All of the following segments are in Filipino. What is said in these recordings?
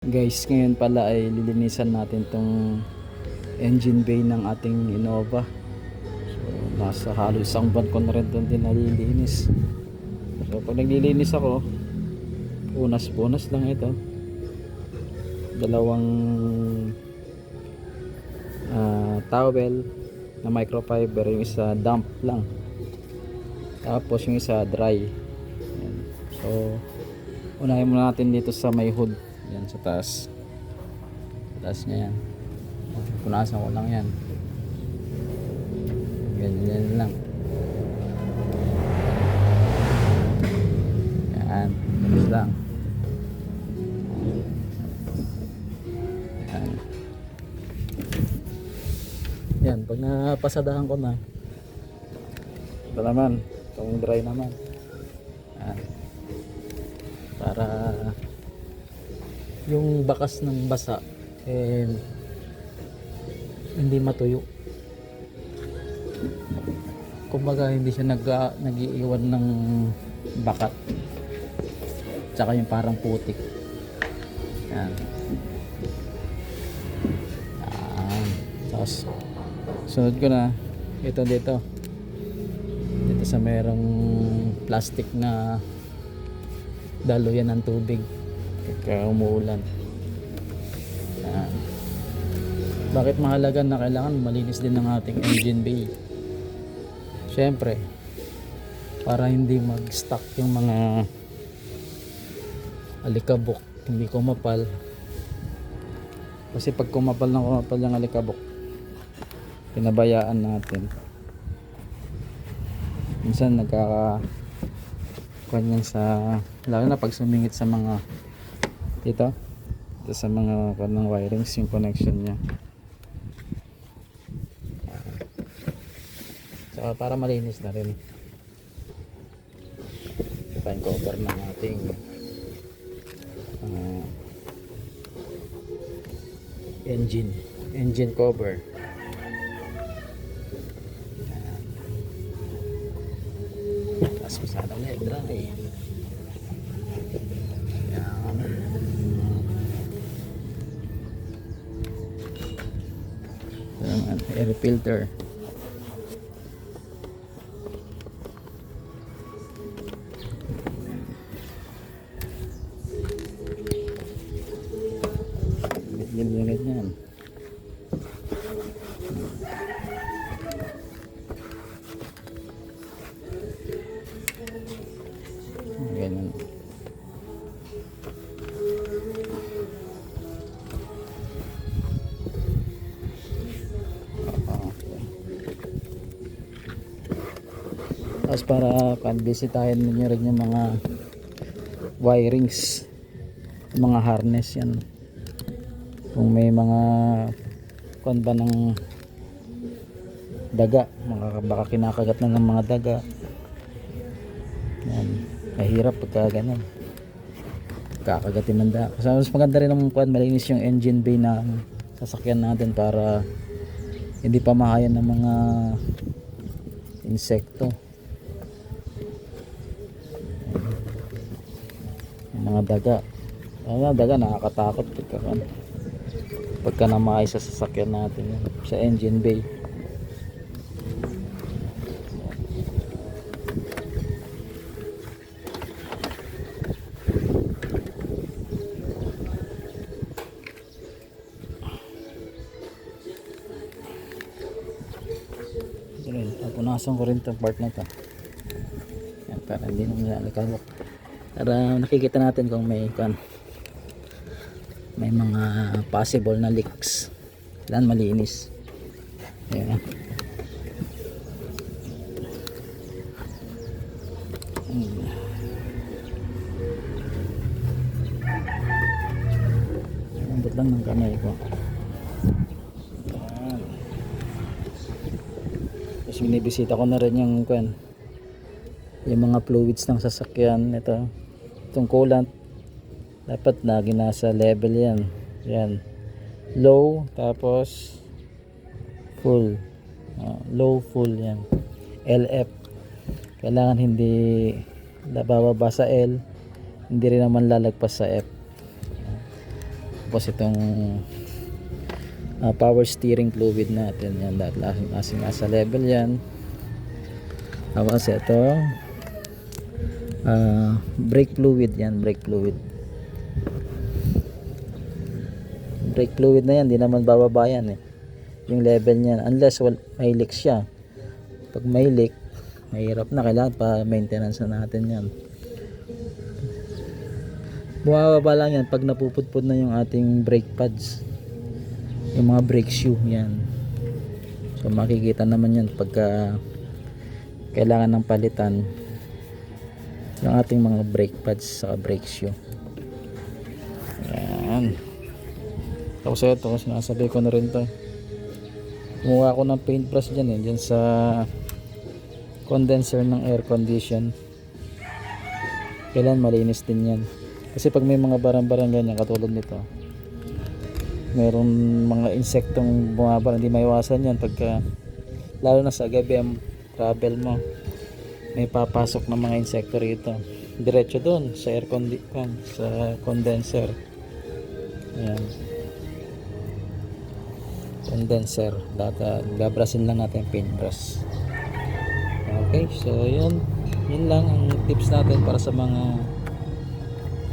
Guys, ngayon pala ay lilinisan natin tong engine bay ng ating Innova. So, nasa halos isang buwan ko na rin doon din nalilinis. So, pag naglilinis ako, punas-punas lang ito. Dalawang towel na microfiber, yung isa damp lang. Tapos yung isa dry. Ayan. So, unahin muna natin dito sa may hood. Yan sa taas. Taas niya yan. Punasan ko lang yan. Ganyan lang. Yan. Punas lang. Yan. Yan. Pag napasadahan ko na, ito naman. Itong dry naman. Yan. Para yung bakas ng basa hindi matuyo, kumbaga hindi siya nag-iiwan ng bakat tsaka yung parang putik. Yan. Yan. Tapos sunod ko na ito dito sa merong plastic na daluyan ng tubig pagka umuulan. Yan. Bakit mahalaga na kailangan malinis din ng ating engine bay? Syempre para hindi mag-stuck yung mga alikabok, hindi kumapal. Kasi pag kumapal yung alikabok, pinabayaan natin, minsan nagkakakanyan sa, lalo na pag sumingit sa mga ito sa mga kanang wirings, yung connection nya. So para malinis na rin, fine cover ng ating engine cover. Tapos masyadong na dry. Air filter. Ganyan. Ganyan. Tapos para bisitahin niyo rin yung mga wirings, mga harness yan. Kung may mga kuwan ba ng daga, baka kinakagat na ng mga daga. Yan. Mahirap pagka ganun, kakagatin ng daga. Kasi mas maganda rin ang kuwan, malinis yung engine bay na sasakyan natin para hindi pa mahayan ng mga insekto, mga daga. Daga nakakatakot pagka namahay sa sasakyan natin yan, sa engine bay. Punasan ko rin itong part na ito yan, para hindi naman alikabok, para nakikita natin kung may mga possible na leaks. Kailangan malinis. Ayan. Ambot lang ng kamay ko. Ayan. Tapos binibisita ko na rin yung mga fluids ng sasakyan. Itong coolant, dapat lagi nasa level yan. Yan. Low, tapos full. Low, full yan. LF. Kailangan hindi bababa sa L, hindi rin naman lalagpas sa F. Tapos itong power steering fluid natin, yan, dahil nasa level yan. Tapos ito brake fluid, yan, brake fluid na yan, di naman bababa yan yung level niyan, unless may leak siya. Pag may leak, mahirap na, kailangan pa maintenance na natin yan. Bumababa lang yan pag napupudpud na yung ating brake pads, yung mga brake shoe, yan. So makikita naman yan pagka kailangan ng palitan yung ating mga brake pads sa brake shoe. Yan. Tapos ito, sinasabi ko na rin to, kumuha ako ng paintbrush dyan dyan sa condenser ng air condition. Kailan malinis din yan, kasi pag may mga barang-barang ganyan katulad nito, mayroong mga insektong bumabara, hindi maiwasan yan pagka, lalo na sa gabi ang travel mo, may papasok ng mga insekto rito, diretso doon sa sa condenser. Ayan, condenser, babrasin lang natin paintbrush. Okay, so yun lang ang tips natin para sa mga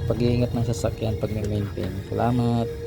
pag-iingat ng sasakyan pag may maintain. Salamat.